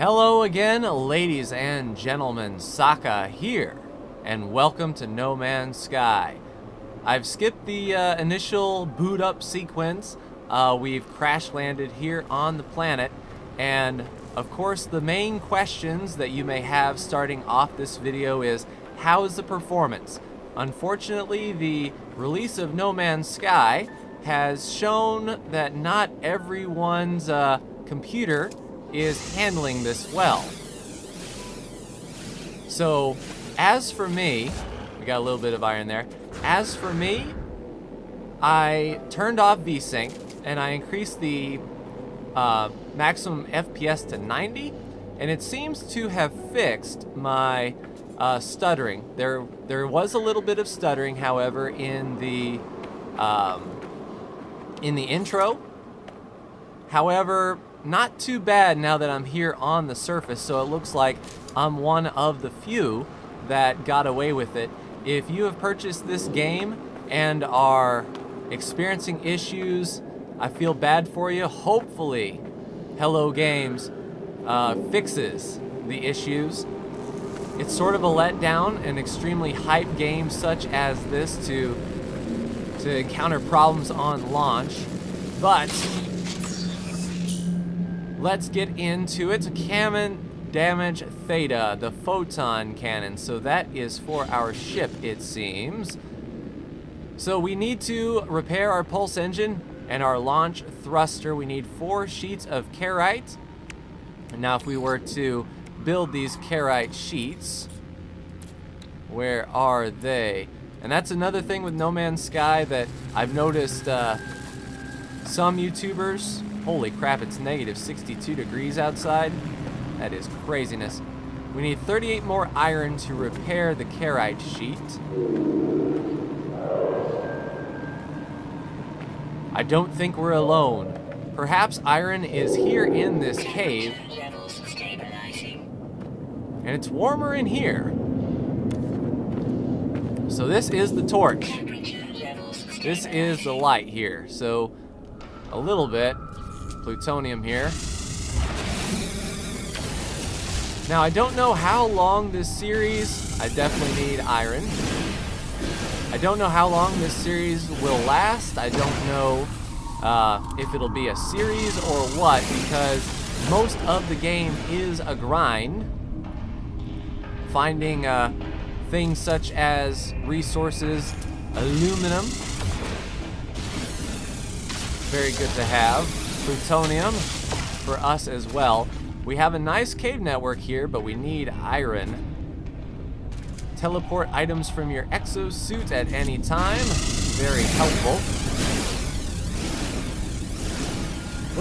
Hello again, ladies and gentlemen, Saka here, and welcome to No Man's Sky. I've skipped the initial boot up sequence. We've crash landed here on the planet, and of course the main questions that you may have starting off this video is, how is the performance? Unfortunately, the release of No Man's Sky has shown that not everyone's computer is handling this well. So, as for me, we got a little bit of iron there. As for me, I turned off VSync and I increased the maximum FPS to 90, and it seems to have fixed my stuttering. There was a little bit of stuttering, however, in the intro. However, not too bad now that I'm here on the surface, so it looks like I'm one of the few that got away with it. If you have purchased this game and are experiencing issues, I feel bad for you. Hopefully, Hello Games fixes the issues. It's sort of a letdown, an extremely hype game such as this to encounter problems on launch, but let's get into it. Cannon damage theta, the photon cannon. So that is for our ship, it seems. So we need to repair our pulse engine and our launch thruster. We need 4 sheets of carite. Now if we were to build these carite sheets, where are they? And that's another thing with No Man's Sky that I've noticed some YouTubers. Holy crap, it's negative 62 degrees outside. That is craziness. We need 38 more iron to repair the carite sheet. I don't think we're alone. Perhaps iron is here in this cave. And it's warmer in here. So this is the torch. This is the light here. So a little bit plutonium here. Now I don't know how long this series, I definitely need iron. I don't know how long this series will last. I don't know if it'll be a series or what, because most of the game is a grind. Finding things such as resources, aluminum, very good to have. Plutonium for us as well. We have a nice cave network here, but we need iron. Teleport items from your exosuit at any time. Very helpful.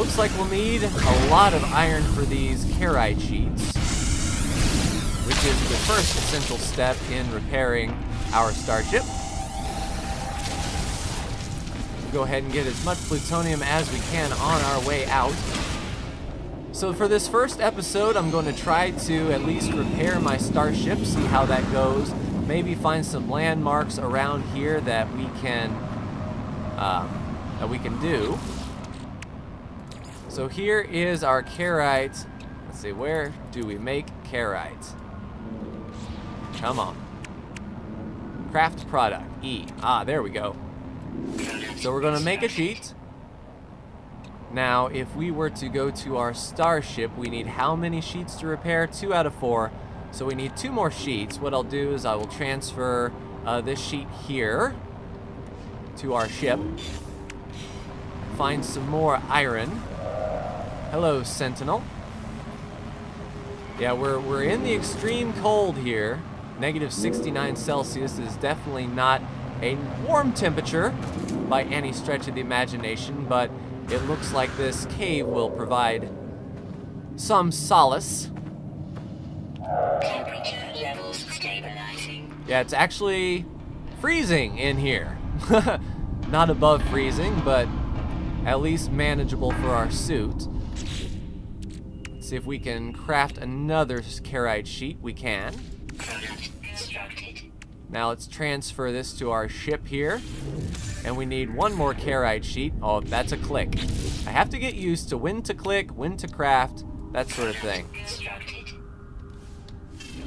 Looks like we'll need a lot of iron for these carite sheets, which is the first essential step in repairing our starship. Go ahead and get as much plutonium as we can on our way out. So for this first episode, I'm going to try to at least repair my starship, see how that goes. Maybe find some landmarks around here that we can do. So here is our carite. Let's see, where do we make carite? Come on. Craft product, E. Ah, there we go. So we're going to make a sheet. Now, if we were to go to our starship, we need how many sheets to repair? 2 out of 4. So we need 2 more sheets. What I'll do is I will transfer this sheet here to our ship. Find some more iron. Hello, Sentinel. Yeah, we're in the extreme cold here. Negative 69 Celsius is definitely not a warm temperature by any stretch of the imagination, but it looks like this cave will provide some solace. Temperature levels stabilizing. Yeah, it's actually freezing in here. Not above freezing, but at least manageable for our suit. Let's see if we can craft another carite sheet. We can. Product constructed. Now let's transfer this to our ship here. And we need 1 more carite sheet. Oh, that's a click. I have to get used to when to click, when to craft, that sort of thing. Constructed.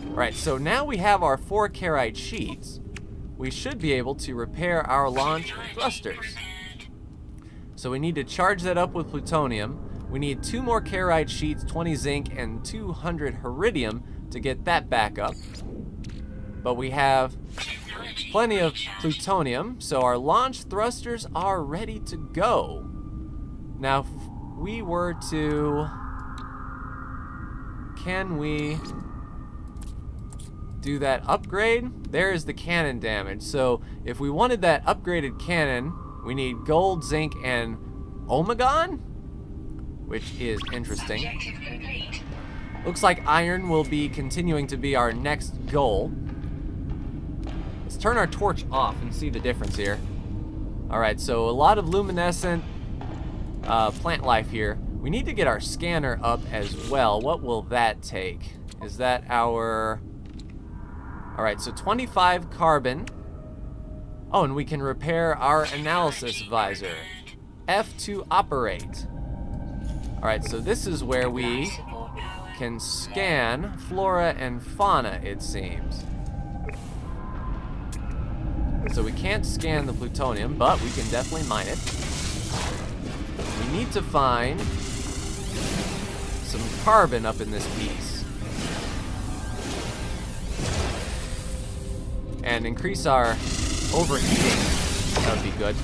Right, so now we have our 4 carite sheets. We should be able to repair our launch thrusters. So we need to charge that up with plutonium. We need 2 more carite sheets, 20 zinc, and 200 iridium to get that back up. But we have plenty of plutonium, so our launch thrusters are ready to go. Now, if we were to... Can we do that upgrade? There is the cannon damage. So if we wanted that upgraded cannon, we need gold, zinc, and omegon, which is interesting. Objective complete. Looks like iron will be continuing to be our next goal. Let's turn our torch off and see the difference here. Alright, so a lot of luminescent plant life here. We need to get our scanner up as well. What will that take? Is that our... Alright, so 25 carbon. Oh, and we can repair our analysis visor. F to operate. Alright, so this is where we Support power. can scan flora and fauna, it seems. So we can't scan the plutonium, but we can definitely mine it. We need to find some carbon up in this piece. And increase our overheating. That would be good.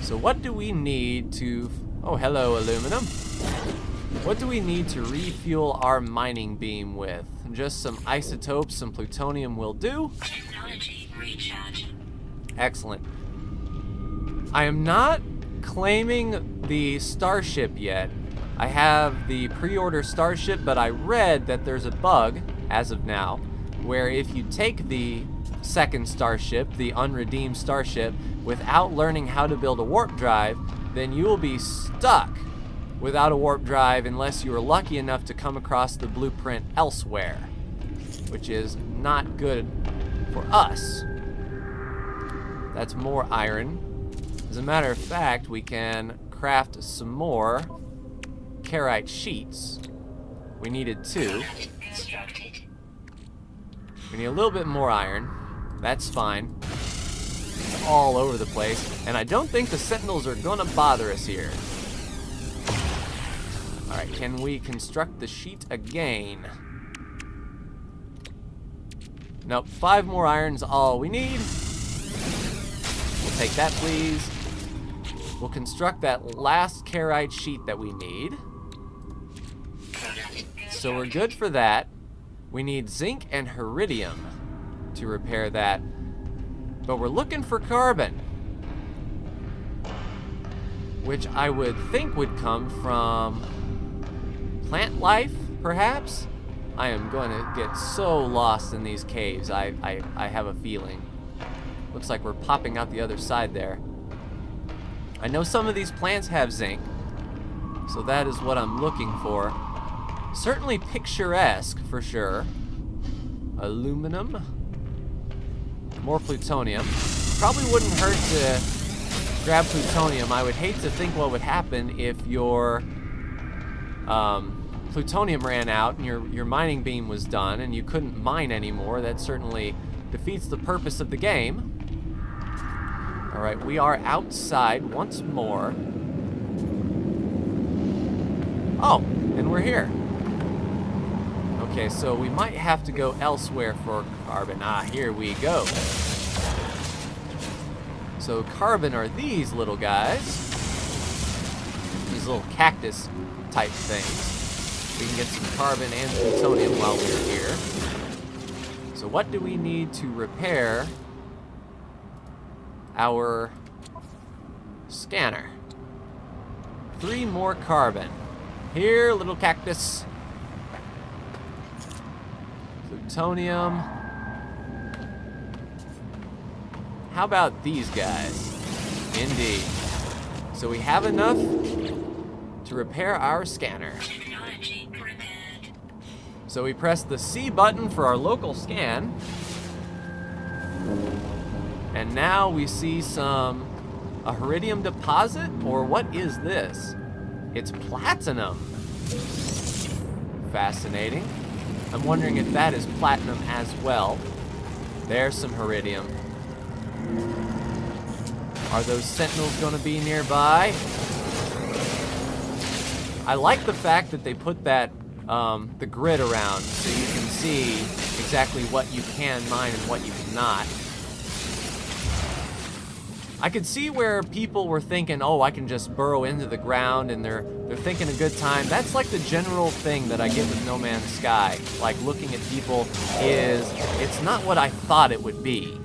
So what do we need to... Oh, hello, aluminum. What do we need to refuel our mining beam with? Just some isotopes, some plutonium will do. Technology recharge. Excellent. I am not claiming the Starship yet. I have the pre-order Starship, but I read that there's a bug, as of now, where if you take the second Starship, the unredeemed Starship, without learning how to build a warp drive, then you will be stuck without a warp drive unless you are lucky enough to come across the blueprint elsewhere, which is not good for us. That's more iron. As a matter of fact, we can craft some more carite sheets. We needed 2. Constructed. We need a little bit more iron. That's fine. It's all over the place. And I don't think the sentinels are gonna bother us here. Alright, can we construct the sheet again? Nope, 5 more iron's all we need. We'll take that, please. We'll construct that last carite sheet that we need. So we're good for that. We need zinc and iridium to repair that. But we're looking for carbon, which I would think would come from plant life, perhaps? I am going to get so lost in these caves, I have a feeling. Looks like we're popping out the other side there. I know some of these plants have zinc, so that is what I'm looking for. Certainly picturesque, for sure. Aluminum. More plutonium. Probably wouldn't hurt to grab plutonium. I would hate to think what would happen if your plutonium ran out and your mining beam was done and you couldn't mine anymore. That certainly defeats the purpose of the game. Alright, we are outside once more. Oh, and we're here. Okay, so we might have to go elsewhere for carbon. Ah, here we go. So carbon are these little guys. These little cactus type things. We can get some carbon and plutonium while we're here. So what do we need to repair our scanner? 3 more carbon. Here, little cactus. Plutonium. How about these guys? Indeed. So we have enough to repair our scanner. Technology prepared. So we press the C button for our local scan. And now we see a iridium deposit, or what is this? It's platinum. fascinating. I'm wondering if that is platinum as well. There's some iridium. Are those sentinels going to be nearby? I like the fact that they put that the grid around so you can see exactly what you can mine and what you cannot. I could see where people were thinking, oh, I can just burrow into the ground, and they're thinking a good time. That's like the general thing that I get with No Man's Sky. Like, looking at people is, it's not what I thought it would be.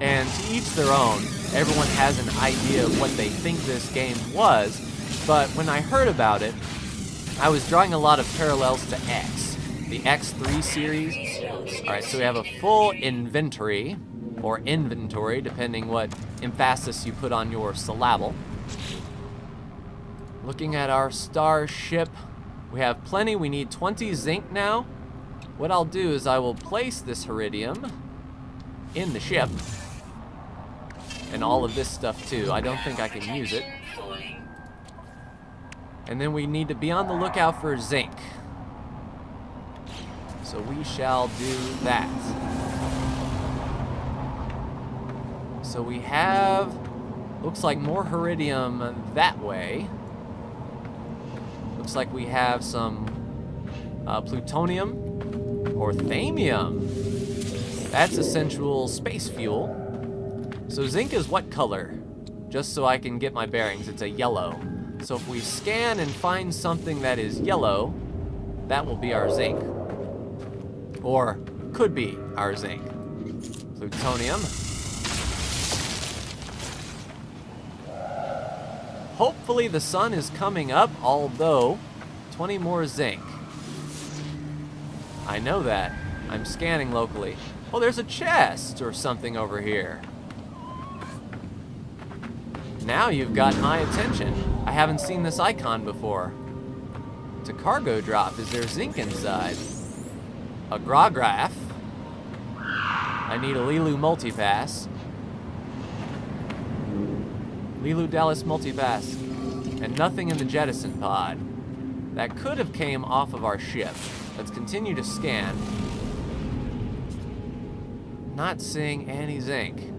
And to each their own, everyone has an idea of what they think this game was, but when I heard about it, I was drawing a lot of parallels to X, the X3 series. Alright, so we have a full inventory, or inventory, depending what emphasis you put on your syllable. Looking at our starship, we have plenty. We need 20 zinc now. What I'll do is I will place this iridium in the ship. And all of this stuff too. I don't think I can use it. And then we need to be on the lookout for zinc. So we shall do that. So we have, looks like more iridium that way. Looks like we have some plutonium or thamium. That's essential space fuel. So zinc is what color? Just so I can get my bearings, it's a yellow. So if we scan and find something that is yellow, that will be our zinc. Or could be our zinc. Plutonium. Hopefully the sun is coming up, although 20 more zinc. I know that. I'm scanning locally. Oh, there's a chest or something over here. Now you've got my attention. I haven't seen this icon before. It's a cargo drop. Is there zinc inside? A grograph. I need a Lilu multipass. Lilu Dallas multipass. And nothing in the jettison pod. That could have came off of our ship. Let's continue to scan. Not seeing any zinc.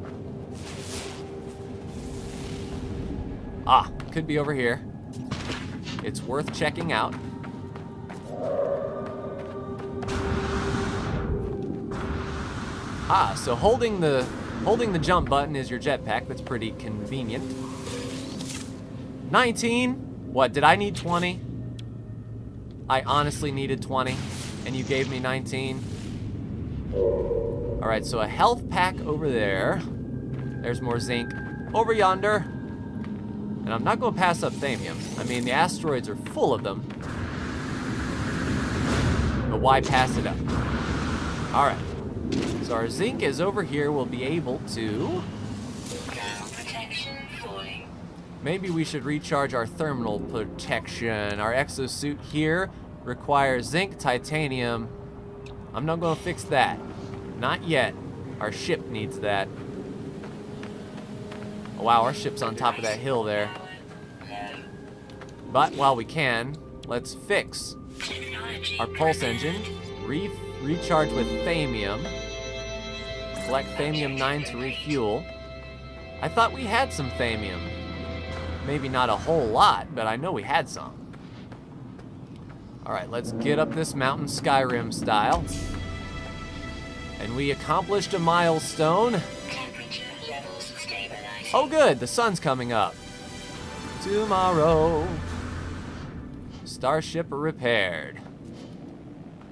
Ah, could be over here. It's worth checking out. Ah, so holding the jump button is your jetpack. That's pretty convenient. 19? What, did I need 20? I honestly needed 20, and you gave me 19. All right, so a health pack over there. There's more zinc over yonder. And I'm not going to pass up thamium. I mean, the asteroids are full of them. But why pass it up? All right. So our zinc is over here. We'll be able to... Maybe we should recharge our thermal protection. Our exosuit here requires zinc, titanium. I'm not going to fix that. Not yet. Our ship needs that. Oh, wow, our ship's on top of that hill there. But while we can, let's fix our pulse engine. Recharge with thamium. Select thamium 9 to refuel. I thought we had some thamium. Maybe not a whole lot, but I know we had some. Alright, let's get up this mountain Skyrim style. And we accomplished a milestone. Oh good, the sun's coming up. Tomorrow. Starship repaired.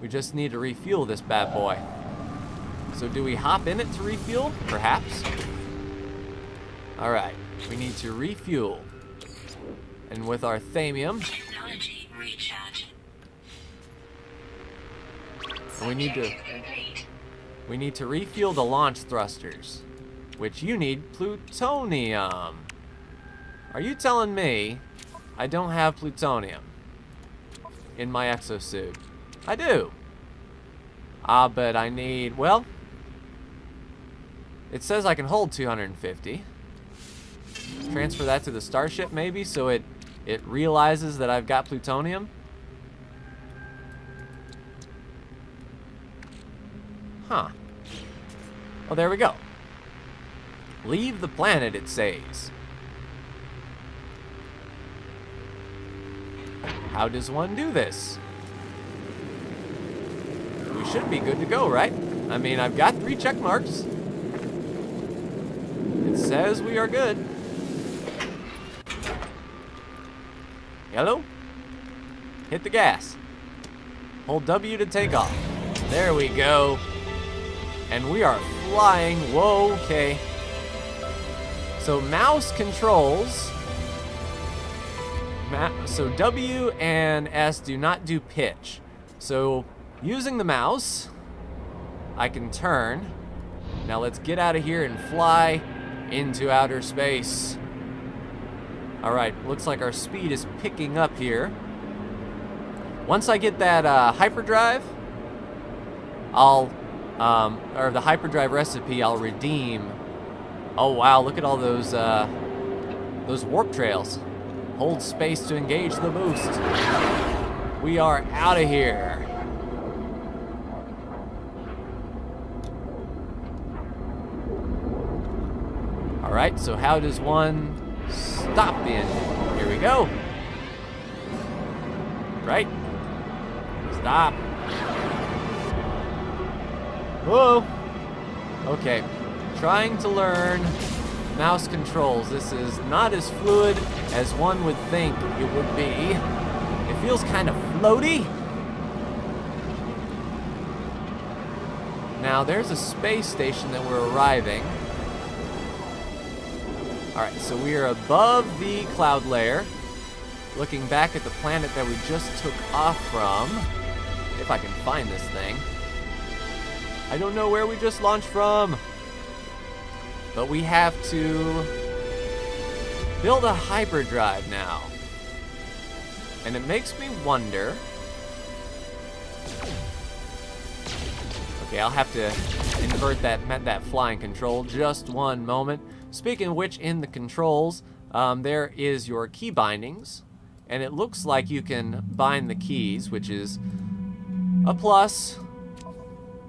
We just need to refuel this bad boy. So do we hop in it to refuel? Perhaps. Alright, we need to refuel. And with our thamium, we need to refuel the launch thrusters, which you need plutonium. Are you telling me I don't have plutonium in my exosuit? I do. Ah, but I need, well, it says I can hold 250. Transfer that to the starship maybe so it realizes that I've got plutonium. Huh. Oh, there we go. Leave the planet, it says. How does one do this? We should be good to go, right? I mean, I've got 3 check marks. It says we are good. Hello? Hit the gas. Hold W to take off. There we go. And we are flying. Whoa, okay. So mouse controls. So W and S do not do pitch. So using the mouse, I can turn. Now let's get out of here and fly into outer space. All right, looks like our speed is picking up here. Once I get that hyperdrive, or the hyperdrive recipe, I'll redeem. Oh wow, look at all those warp trails. Hold space to engage the boost. We are out of here. All right, so how does one stop the engine? Here we go. Right? Stop. Whoa. Okay. Trying to learn mouse controls. This is not as fluid as one would think it would be. It feels kind of floaty. Now, there's a space station that we're arriving. All right, so we are above the cloud layer, looking back at the planet that we just took off from. If I can find this thing. I don't know where we just launched from. But we have to build a hyperdrive now. And it makes me wonder. Okay, I'll have to invert that flying control. Just one moment. Speaking of which, in the controls, there is your key bindings. And it looks like you can bind the keys, which is a plus.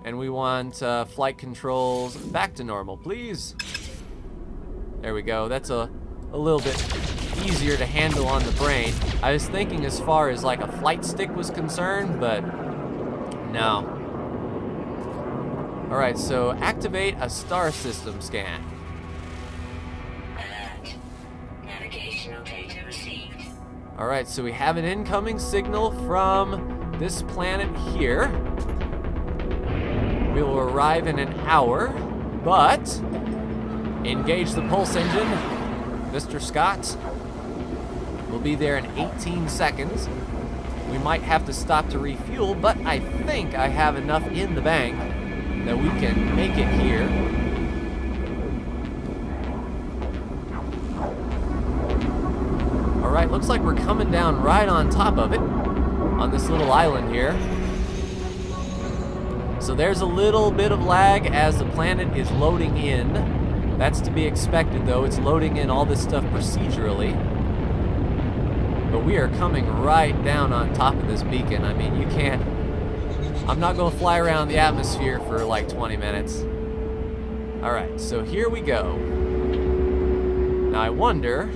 And we want flight controls back to normal, please. There we go. That's a little bit easier to handle on the brain. I was thinking as far as like a flight stick was concerned, but no. All right, so activate a star system scan. Alert. Navigational data received. All right, so we have an incoming signal from this planet here. We will arrive in an hour, but engage the pulse engine, Mr. Scott. We'll be there in 18 seconds. We might have to stop to refuel, but I think I have enough in the bank that we can make it here. All right, looks like we're coming down right on top of it, on this little island here. So there's a little bit of lag as the planet is loading in. That's to be expected, though. It's loading in all this stuff procedurally. But we are coming right down on top of this beacon. I mean, you can't... I'm not going to fly around the atmosphere for like 20 minutes. All right, so here we go. Now, I wonder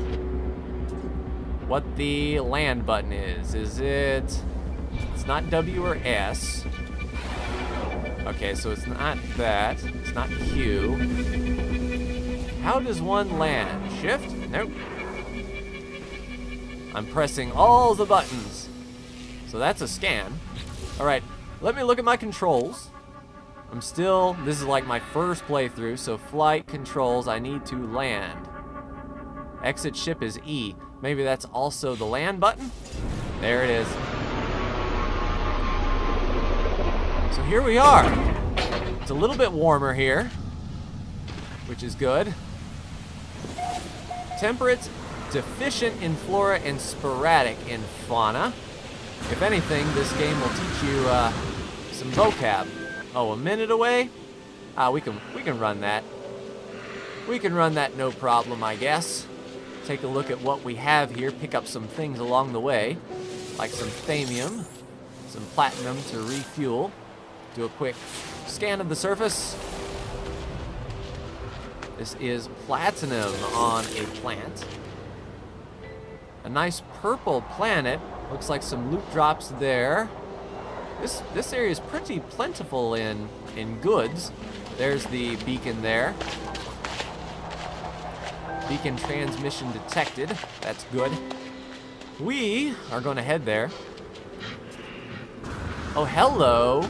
what the land button is. Is it... It's not W or S. Okay, so it's not that. It's not Q. How does one land? Shift? Nope. I'm pressing all the buttons. So that's a scan. All right, let me look at my controls. This is like my first playthrough, so flight controls, I need to land. Exit ship is E. Maybe that's also the land button? There it is. So here we are. It's a little bit warmer here, which is good. Temperate, deficient in flora, and sporadic in fauna. If anything, this game will teach you some vocab. Oh, a minute away? We can run that. We can run that no problem, I guess. Take a look at what we have here, pick up some things along the way, like some thamium, some platinum to refuel. do a quick scan of the surface. This is platinum on a plant. A nice purple planet. Looks like some loot drops there. This area is pretty plentiful in goods. There's the beacon there. Beacon transmission detected. That's good. We are going to head there. Oh, hello.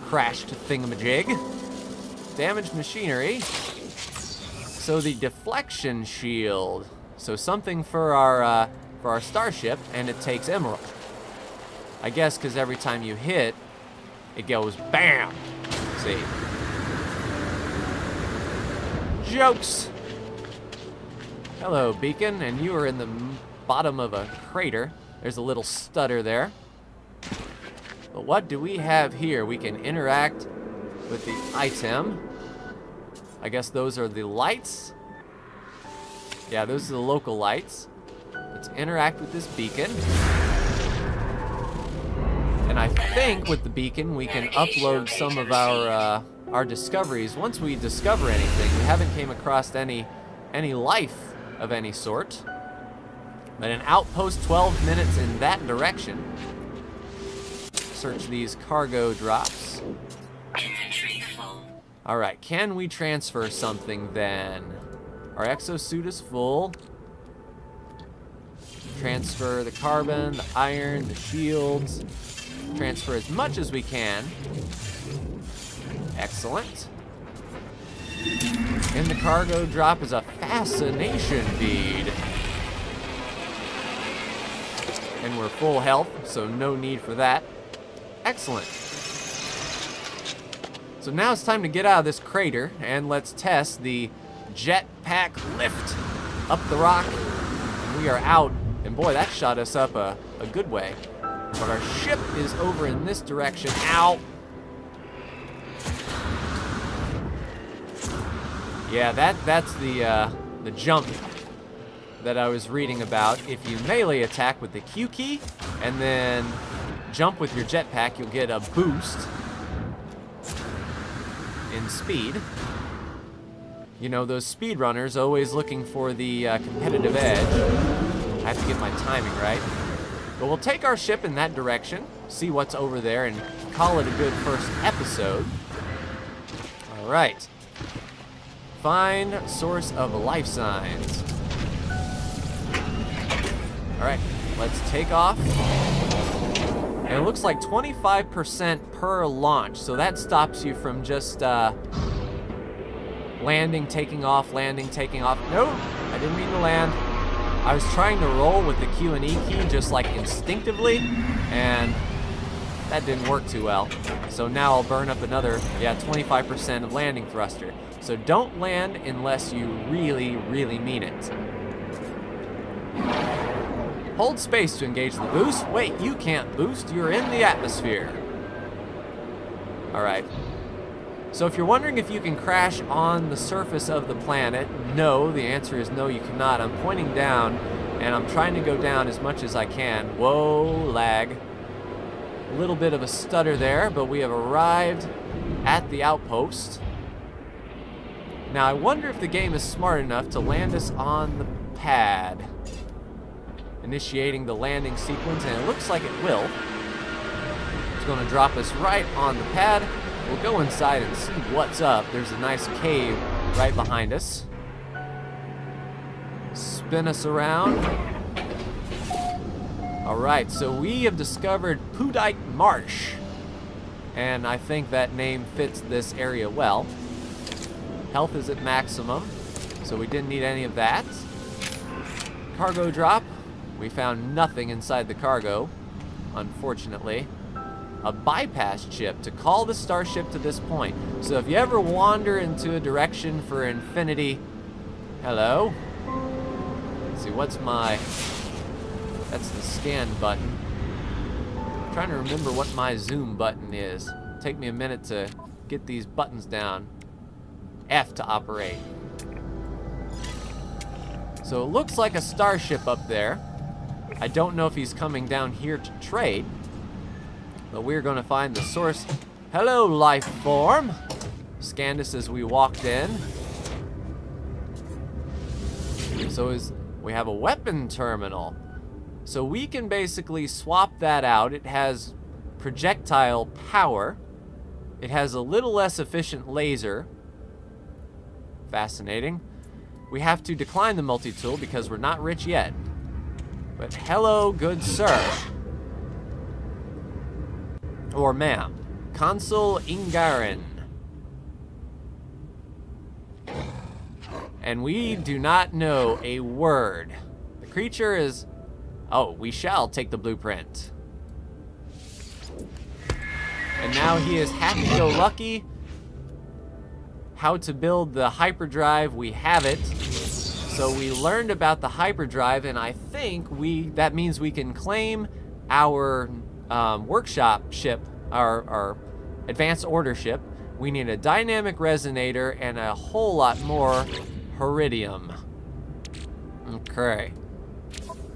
Crashed thingamajig. Damaged machinery. So the deflection shield. So something for our starship, and it takes emerald. I guess because every time you hit, it goes BAM! See? Jokes! Hello, beacon, and you are in the bottom of a crater. There's a little stutter there. But what do we have here? We can interact with the item. I guess those are the lights. Yeah, those are the local lights. Let's interact with this beacon. And I think with the beacon we can upload some of our discoveries. Once we discover anything, we haven't came across any life of any sort. But an outpost 12 minutes in that direction. Search these cargo drops. Inventory full. All right, can we transfer something then? Our exosuit is full. Transfer the carbon, the iron, the shields. Transfer as much as we can. Excellent. In the cargo drop is a fascination bead. And we're full health, so no need for that. Excellent. So now it's time to get out of this crater, and let's test the jetpack lift up the rock. And we are out, and boy, that shot us up a good way. But our ship is over in this direction. Ow! Yeah, that's the jump that I was reading about. If you melee attack with the Q key and then jump with your jetpack, you'll get a boost in speed. You know, those speedrunners always looking for the competitive edge. I have to get my timing right. But we'll take our ship in that direction, see what's over there, and call it a good first episode. All right. Find source of life signs. All right, let's take off. And it looks like 25% per launch, so that stops you from just landing, taking off, landing, taking off. Nope, I didn't mean to land. I was trying to roll with the Q and E key just like instinctively, and that didn't work too well. So now I'll burn up another, 25% of landing thruster. So don't land unless you really, really mean it. Hold space to engage the boost. Wait, you can't boost, you're in the atmosphere. All right. So if you're wondering if you can crash on the surface of the planet, no, the answer is no, you cannot. I'm pointing down, and I'm trying to go down as much as I can. Whoa, lag. A little bit of a stutter there, but we have arrived at the outpost. Now, I wonder if the game is smart enough to land us on the pad. Initiating the landing sequence, and it looks like it will. It's going to drop us right on the pad. We'll go inside and see what's up. There's a nice cave right behind us. Spin us around. All right, so we have discovered Pudike Marsh. And I think that name fits this area well. Health is at maximum, so we didn't need any of that. Cargo drop. We found nothing inside the cargo, unfortunately. A bypass chip to call the starship to this point. So if you ever wander into a direction for infinity, hello? Let's see, what's my... That's the scan button. I'm trying to remember what my zoom button is. Take me a minute to get these buttons down. F to operate. So it looks like a starship up there. I don't know if he's coming down here to trade, but we're going to find the source Hello, life form. Scanned us as we walked in. So we have a weapon terminal. So we can basically swap that out. It has projectile power. It has a little less efficient laser. Fascinating. We have to decline the multi-tool because we're not rich yet. But hello, good sir. Or ma'am. Consul Ingarin. And we do not know a word. The creature is... Oh, we shall take the blueprint. And now he is happy-go-lucky. How to build the hyperdrive, we have it. So we learned about the hyperdrive, and I think that means we can claim our workshop ship, our advanced order ship. We need a dynamic resonator and a whole lot more Iridium. Okay.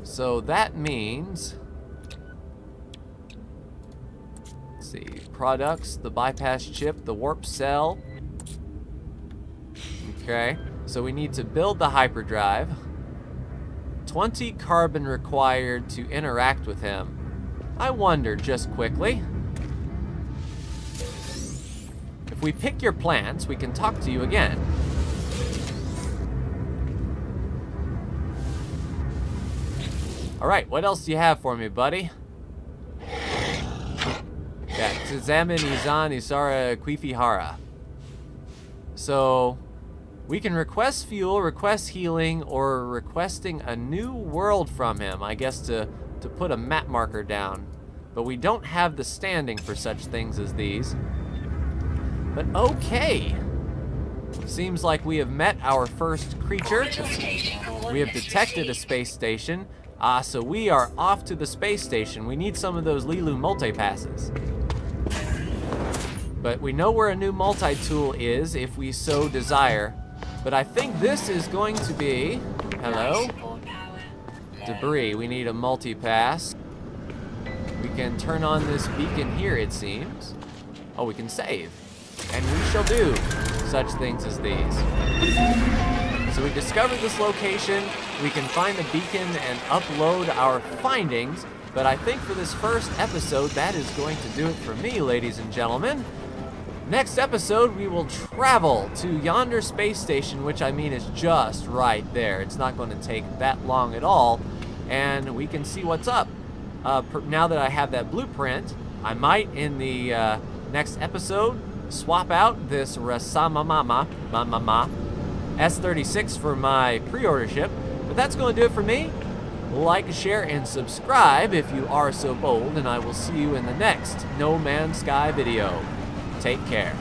So that means, let's see, products, the bypass chip, the warp cell. Okay, so we need to build the hyperdrive. 20 carbon required to interact with him. I wonder, just quickly, if we pick your plants, we can talk to you again. All right, what else do you have for me, buddy? Yeah, Tzamin Izan Isara Quifihara. So, we can request fuel, request healing, or requesting a new world from him, I guess to put a map marker down. But we don't have the standing for such things as these. But okay. Seems like we have met our first creature. We have detected a space station. So we are off to the space station. We need some of those Lilu multi-passes. But we know where a new multi-tool is if we so desire. But I think this is going to be... Hello? Debris. We need a multi-pass. We can turn on this beacon here, it seems. Oh, we can save. And we shall do such things as these. So we discovered this location. We can find the beacon and upload our findings. But I think for this first episode, that is going to do it for me, ladies and gentlemen. Next episode, we will travel to yonder space station, which I mean is just right there. It's not going to take that long at all. And we can see what's up. Now that I have that blueprint, I might, in the next episode, swap out this Rasamamama S36 for my pre-order ship. But that's going to do it for me. Like, share, and subscribe if you are so bold, and I will see you in the next No Man's Sky video. Take care.